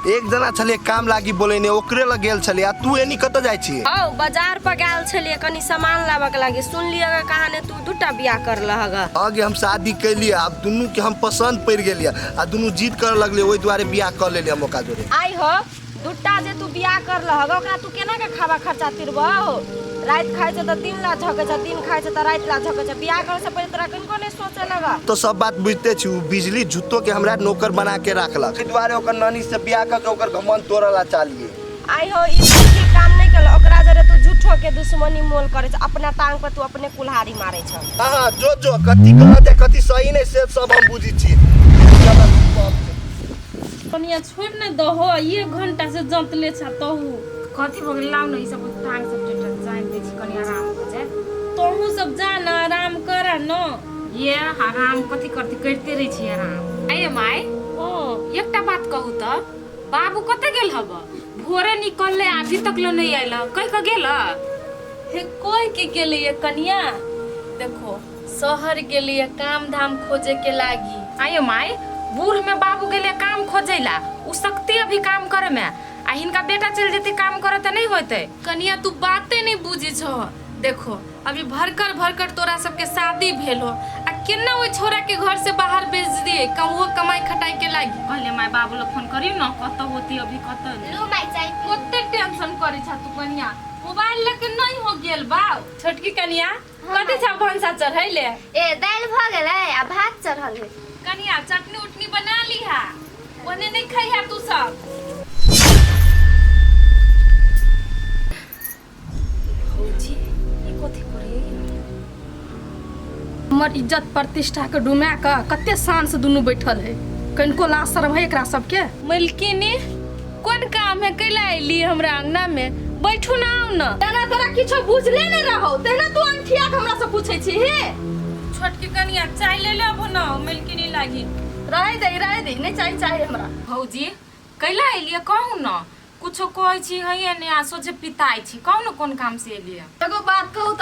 एक जना छले काम लागी बोले ने ओकरे लग गेल छले आ तू एनी कत जाय छी औ बाजार पर गेल छलिए कनी सामान लाबक लागी सुन लिया कहाने तू दुटा बियाह कर लहग आगे हम शादी कैलिए अब दुनू के हम पसंद पड़ गेलिए आ दुनू जीत कर लगले ओइ द्वारे बियाह कर लेलिए मौका जोरे आई हो दुटा जे तू बियाह कर लहग ओकरा तू केना के खावा खर्चा तिरबह हो रात खाए छ त दिन ला झके छ दिन खाए छ त रात ला झके छ बियाह करे से पहिले तोरा कनको नहीं सोचे लगा तो सब बात बुझते छी बिजली झुट्टो के हमरा नौकर बना के रखलक एहि द्वारे ओकर नानी से बियाह क के ओकर घमंड तोड़ला चालिए आई हो ई काम नहीं केल ओकरा जरे तू झूठो के दुश्मनी मोल करे छ अपना टांग पर तू अपने कुल्हाड़ी मारे छ हां जो कथि गलत है कथि सही नहीं से सब हम बुझी छी कनिया छोड़ न दहो 1 घंटा से जंतले छ तहु कथि भगल लाउ न ई सब टांग सब टेटन जान दे छी कनी आराम हो जाए तहु सब जा न आराम कर न ये आराम कथि करते रही छी आराम आये माय ओ एकटा बात कहू त बाबू कते गेल हब भोरे निकलले अभी तक ल नहीं आइल कह के गेल हे कोई के गेलिए कनिया देखो शहर गेलिए काम धाम खोजे के लागी आये माय बूढ़ में बाबू गेले काम खोजेला उ सकती अभी काम करे में आ हिनका बेटा चल जेते काम करे त नहीं होते कनिया तू बातें नहीं बुझी छ देखो अभी भरकर तोरा सबके शादी भेल हो आ केना ओइ छोरा के घर से बाहर भेज दिए कमो कमाई खटाई के लागी कहले माय बाबू लोग फोन करियो न कत होती अभी कत लो माई चाय कते टेंशन करे छ तू कनिया मोबाइल लेके नहीं हो गेल बा छोटकी कनिया कते छ भंसा चढ़ैले ए दाल भ गेलै आ भात चढ़ल है कनिया चटनी उटनी बना लीहा ओने नहीं खइहा तू सब होजी ई कथि करे हमर इज्जत प्रतिष्ठा के डुमा के कते शान से दुनू बैठल है कनको लाज शर्म है एकरा सबके मलकिनी कोन काम है कैला आइली हमरा अंगना में बैठू ना आउ ना तेना तोरा किछो बुझले नहीं रहो तेना तू अंठिया के हमरा से पूछै छी हे छोटकी कनिया चाय ले लेबो ना मलकिनी लागी रह दे नहीं चाहिए हमरा भौजी कैला एलिए कहू न कुछो कहै छी हइए ने आ सोचे पिताई छी कहू न कोन काम से एलिए एगो बात कहू त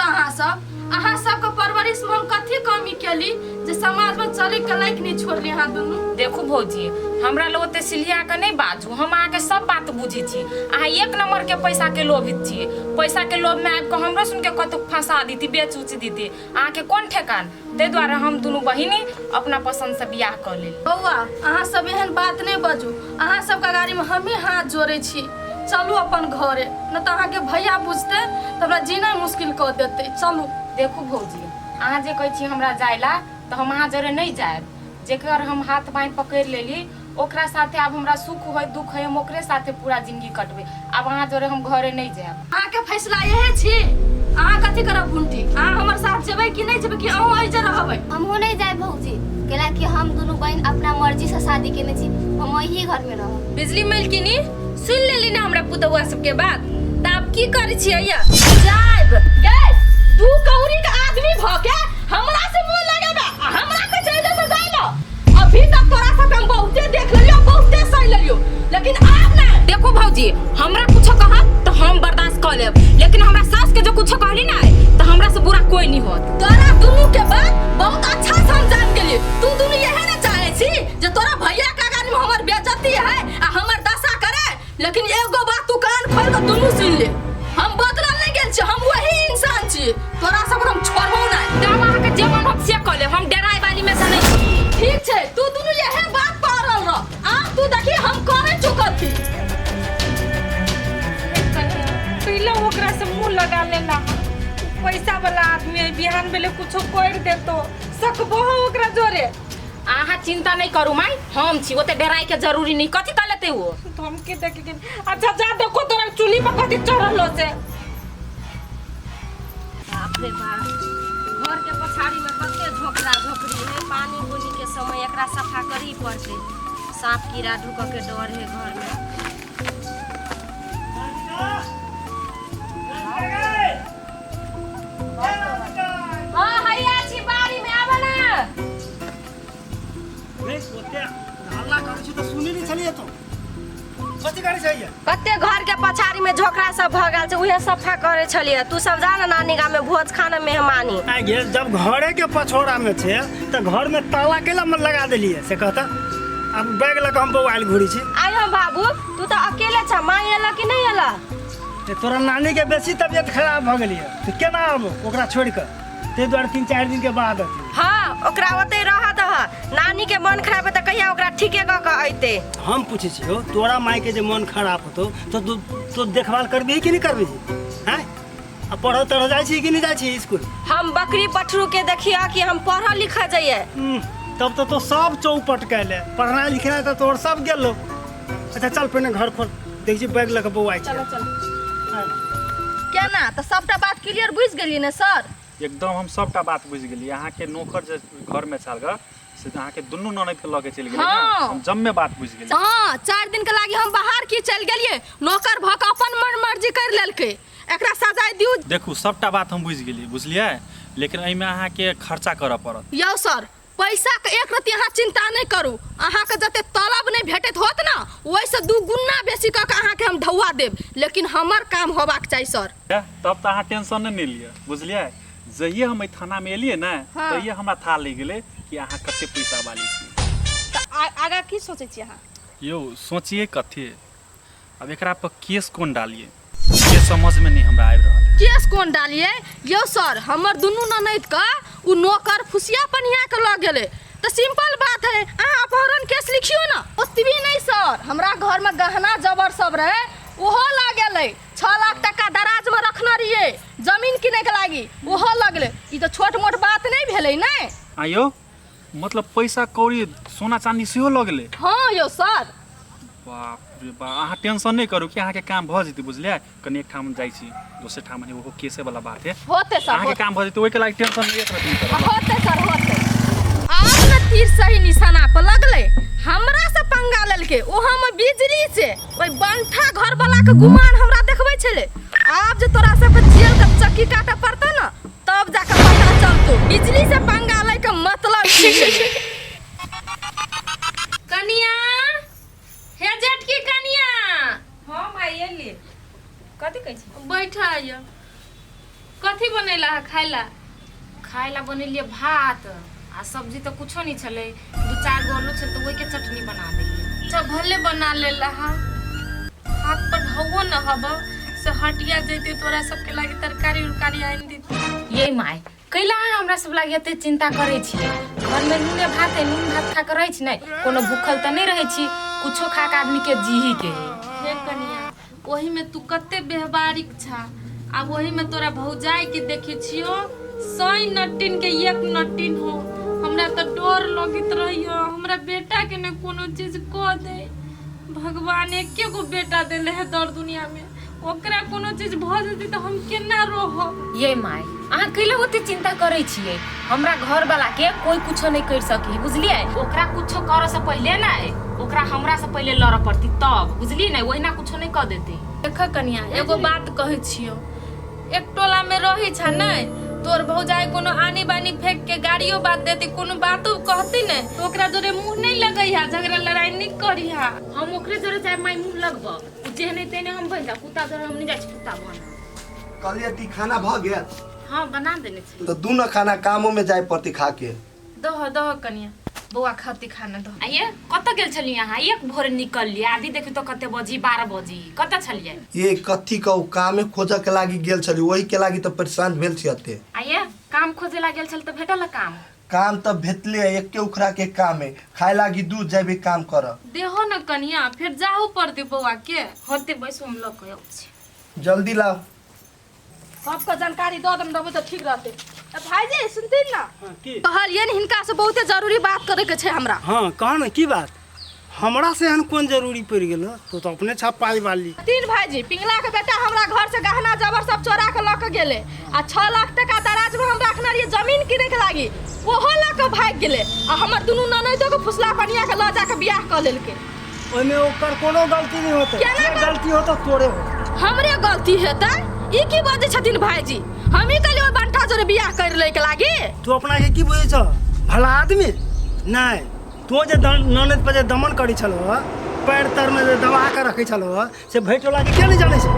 अहाँ सब के परवरिश में हम कथी कमी केली जे समाज में चले के लायक नहीं छोड़ली हां दुनू देखू भौजी हमरा लोग ओते सिलिया के नहीं बाजू हम आके के सब बात बुझी छी अहाँ एक नंबर के पैसा के लोभित छी पैसा के लोभ में आब के हमरा सुन के कतु फंसा दीती बेच उच दीती अहाँ के कोन ठेकान ते द्वारा हम दुनू बहिनी अपना पसंद से बियाह कर ले बौआ अहाँ सब एहन बात नहीं बाजू अहाँ सब के गाड़ी में हम ही हाथ जोड़े छी चलू अपन घरे न त अहाँ के भैया बुझते त हमरा जीना मुश्किल कर देते चलू देखू भौजी अहाँ जे कहै छी हमरा जायला तो हम अहाँ जरे नहीं जायब जेकर हम हाथ बाँह पकड़ लेली ओकरा साथे अब हमरा सुख होय दुख होय हम ओकरे साथे पूरा जिंदगी कटबे अब अहाँ जरे हम घरे नहीं जायब अहाँ के फैसला यही छी अहाँ कथी करब भुंटी अहाँ हमर साथ जेबै कि नहीं जेबै कि अहूँ एजे रहबै हमहू नहीं जाए भौजी केला कि हम दोनों बहन अपना मर्जी से शादी केने छी हम वही घर में रहब बिजली मलकिनी सुन लेली ना हमरा पुतौआ सबके बात त अब की करै छियै या जायब गैस दू कौरी के आदमी भ के हमरा से मुंह लगाबे हमरा के चले से जाइलो अभी तक तोरा सब हम बहुते देख लेलियो बहुते सह लेलियो लेकिन आप नहीं देखो भौजी हमरा कुछ कहा तो हम बर्दाश्त कर लेब लेकिन हमरा सास के जो कुछ कहली ना तो हमरा से बुरा कोई नहीं होत तोरा दुनू के बात बहुत अच्छा से हम जान गेली तू दुनू यही ना चाहे छी जे तोरा भैया का गाड़ी में हमर बेइज्जती है आ हमर दशा करे लेकिन एगो बात तू कान खोल के दुनू सुन ले हम बदला नहीं गेल छी हम वही इंसान छी तोरा सब हम छोड़बो नहीं तब अहाँ के जेमन हम से कर लेब हम डराई वाली में से नहीं ठीक छै तू दुनू यही बात पारल रह आ तू देखी हम करे चुकल थी पहले ओकरा से मुंह लगा लेना पैसा वाला आदमी है बिहान बेले कुछो कर दे तो सकबो ओकरा जोरे अहाँ चिंता नहीं करू माई हम छी ओते डराई के जरूरी नहीं कथि कर लेते हो तो हम के देखे के अच्छा जा देखो तोरा चुली पर कथि चढ़लो से बाप रे बाप घर के पछाड़ी में कते झोकरा झोकरी है पानी बुनी के समय एकरा सफा करी पड़ते सांप कीड़ा ढुक के डर है घर में हां हैया छी बाड़ी में आबे ना हल्ला करै छी त सुनि नै छलिए तो कथि करै छै कते घर के पछाड़ी में झोकरा सब भ गेल छै उहे सफा करे छलिए तू सब जान नानी गांव में भोज खाना मेहमानी आ गे जब घरे के पछोड़ा में छे त घर में ताला केला में लगा देलिए से कहता अब बैग लग के हम बौआइल घुरी छी। आय हम बाबू तू तो अकेले छ, माँ एला कि नहीं एला? ते तोरा नानी के बेसी तबियत खराब भ गेली है, तो केना आबो ओकरा छोड़ के? ते द्वारे 3-4 दिन के बाद अथी। हाँ ओकरा ओते रह दह, नानी के मन खराब है तो कहिया ओकरा ठीके क के अइते। हम पूछे छी हो, तोरा माई के जे मन खराब होतो तो तू देखभाल करबी कि नहीं करबी? हैं आ पढ़ो तढ़ जाइ छी कि नहीं जाइ छी स्कूल? हम बकरी पठरू के देखिया कि हम पढ़ लिखा जाइए। तब तो सब चौपट कैले, पढ़ना लिखना तो तोर सब गेलो। अच्छा चल पहले घर खोल, देख छी बैग लेके बौआइ छी। चलो चलो। केना तो सबटा बात क्लियर बुझ गेलिए ने सर? एकदम हम सबटा बात बुझ गेली। अहाँ के नौकर जे घर में छल ग से अहाँ के दुनू ननद के लगे चल गेली ना, हम जम्मे बात बुझ गेली। हाँ 4 दिन के लागी हम बाहर की चल गेलिए, नौकर भक अपन मन मर्जी कर लेलके, एकरा सजाय दिउ। देखू सबटा बात हम बुझ गेली, बुझलिए, लेकिन एहिमे अहाँ के खर्चा करऽ पड़त। यौ सर पैसा के एक रति अहाँ चिंता नहीं करू, अहाँ के जते तलब नहीं भेटत होत ना वैसे 2 गुना बेसी क के अहाँ के हम ढौआ देब, लेकिन हमर काम होबाक चाहिए सर। तब तो अहाँ टेंशन नहीं लिया, बुझलिए। जहिए हम थाना में एलिए ना तहिए हमरा था लग गेले कि अहाँ कते पैसा वाली छी। तो आगा की सोचे छी अहाँ? यो सोचिए कथे, अब एकरा पर केस कोन डालिए ये समझ में नहीं हमरा आबि रहल है। केस कोन डालिए? यो सर हमर दुनू ननद का उ नौकर फुसिया पनिया के लग गेले, तो सिंपल बात है अहाँ अपहरण केस लिखियो ना। ओतबी नहीं सर, हमरा घर में गहना जबर सब रहे ओहो लग गेले, 6 लाख टका दराज में रखना रहिए जमीन किने के लागी, ओहो लगले। ई तो छोट मोट बात नहीं भेले ना। आयो मतलब पैसा कौड़ी सोना चांदी सेहो लगले? हाँ यो सर। बाप रे बाप, अहाँ टेंशन नहीं करू कि अहाँ के काम भ जेतै, बुझलिए। कनी एक ठाम जाइ छी, दोसर ठाम है वो केसे वाला बात है। होते सर, अहाँ के काम भ जेतै, ओइ के लागि टेंशन नहीं करू। होते सर होते। आप न तीर सही निशाना पर लगले, हमरा से पंगा लेलके, ओहा में बिजली से ओइ बंठा घर वाला के गुमान हमरा देखबै छले। आब जे तोरा सब के जेल के चक्की काटे पड़ता ना तब जाके पता चलतो बिजली से पंगा ले के मतलब की है। कनिया हे जेठकी कनिया। हाँ माँ एली, कथी कहै छी? बैठा आइया। कथी बनेला है खाइला? खाइला बनेलिए भात आ सब्जी तो कुछो नहीं छले, 2-4 गो आलू छल तो वही के चटनी बना देलिए। अच्छा भले बना लेला हा, हाथ पर ढौओ न हबा से हटिया जैते तोरा सबके लागी तरकारी उरकारी आइन दी। ये माय कैला हमरा सब लागी एते चिंता करे छी? घर में नूने भात है, नून भात खा के रही छी नहीं, कोनो भूखल त नहीं रहे छी, कुछो खा के आदमी के जीही के। हे कनिया वही में तू कते बेहबारिक छा, आ वही में तोरा भौजाई के देखे छियो 100 नटिन के 1 नटिन हो। हमरा तो डर लगित रहियो हमरा बेटा के ने कोनो चीज को दे। भगवान एके गो बेटा देले है दर दुनिया में, ओकरा कोनो चीज भ जेती तो हम केना रहो? ये माय अहाँ कैला होते चिंता करे छिए? हमरा घर वाला के कोई कुछो नहीं कर सकी, बुझलिए। ओकरा कुछो करे से पहले ना ओकरा हमरा से पहले लड़ पड़ती तब, बुझली नहीं, वही ना कुछो नहीं कर देते। देख कनिया एगो बात कहै छियो, एक टोला में रही छा नहीं, तोर भौजाई कोनो आनी बानी फेंक के गाड़ियों बात देती, कोनो बातो कहती ने तो ओकरा जोरे मुंह नहीं लगैहा, झगड़ा लड़ाई नहीं करिहा। हम ओकरे जोरे जाय माय मुंह लगब, जेहने तेने हम भइला कुत्ता जोरे हम नहीं जाय छी कुत्ता बन। कहलिए ती खाना भ गेल? हां बना देने छी। तो दू न खाना कामों में जाए पड़ती खा के। दह कनिया बौआ खाती खाना दह। आइए कत गेल छली अहाँ? एक भोरे निकल लिए, आदि देखी तो कते बजी 12 बजी कत छलिए? ये कथी का कामे खोजे के लागी गेल छली, वही के लागी तो परेशान भेल छी अते। आइए काम खोजे ला गेल छल तो भेटल काम? काम तो भेटले, एके उखरा के काम है, खाए लागी दूध जाबे काम कर। देहो न कनिया फिर जाहू पड़ती बौआ के। होते बैसो हम लोग कहो छी। जल्दी लाओ। सबका जानकारी दो दम रबो तो ठीक रहते। भाईजी सुनती ना कहलिए हिनका से बहुते जरूरी बात करे के छे हमरा। हाँ कह ना की बात? हमरा से हन कौन जरूरी पड़ गेलो? तो अपने छाप पाई वाली 3 भाईजी पिंगला के बेटा हमरा घर से गहना जबर सब चोरा के लक गेले, आ 6 लाख टका दराज में हम रखना रहिए जमीन किने के लागी, ओहो लक भाग गेले, आ हमर दुनू ननदो के फुसला पनिया के ल जाके बियाह क लेलके। ओमे ओकर कोनो गलती नहीं होता, गलती होता तोरे हो। हमरे गलती हेता? ई की बाजे छथिन भाईजी? हम ही कलियो बंठा जोरे बियाह कर ले के लागी। तू अपना के की बुझे छ? भला आदमी नहीं, तू जे ननद पे जे दमन करी छलो, पैर तर में दबा के रखे छलो, से भेटोला के नहीं जाने छे?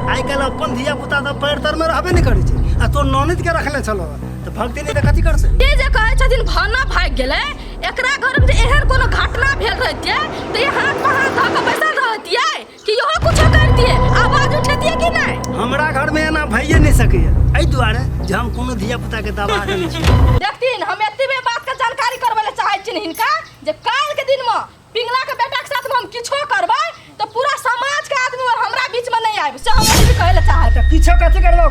आई कल अपन धिया पुता तो पैर तर में रहबे नहीं करी छे, आ तो ननद के रखले छलो, तो भक्ति नहीं तो कथी कर से ये जे कहे छथिन भाना भाग गेले एकरा घर में एहन कोनो घटना भेल रहतिए तो ये हाथ पर हाथ धऽ के बैसल रहतिए कि यहो कुछ करतिए आवाज उठेतिए कि नहीं हमरा घर में एना भइए नहीं सकैए एहि दुआरे जे हम कोनो धिया पुता के दबा देने छी देखथिन हम एतबे बात के जानकारी करबै ले चाहै छी हिनका जे काल के दिन में पिंगला के बेटा के साथ में हम किछो करबै तो पूरा समाज के आदमी और हमरा बीच में नहीं आइब से हम कहै ले चाहै किछो कथी करबो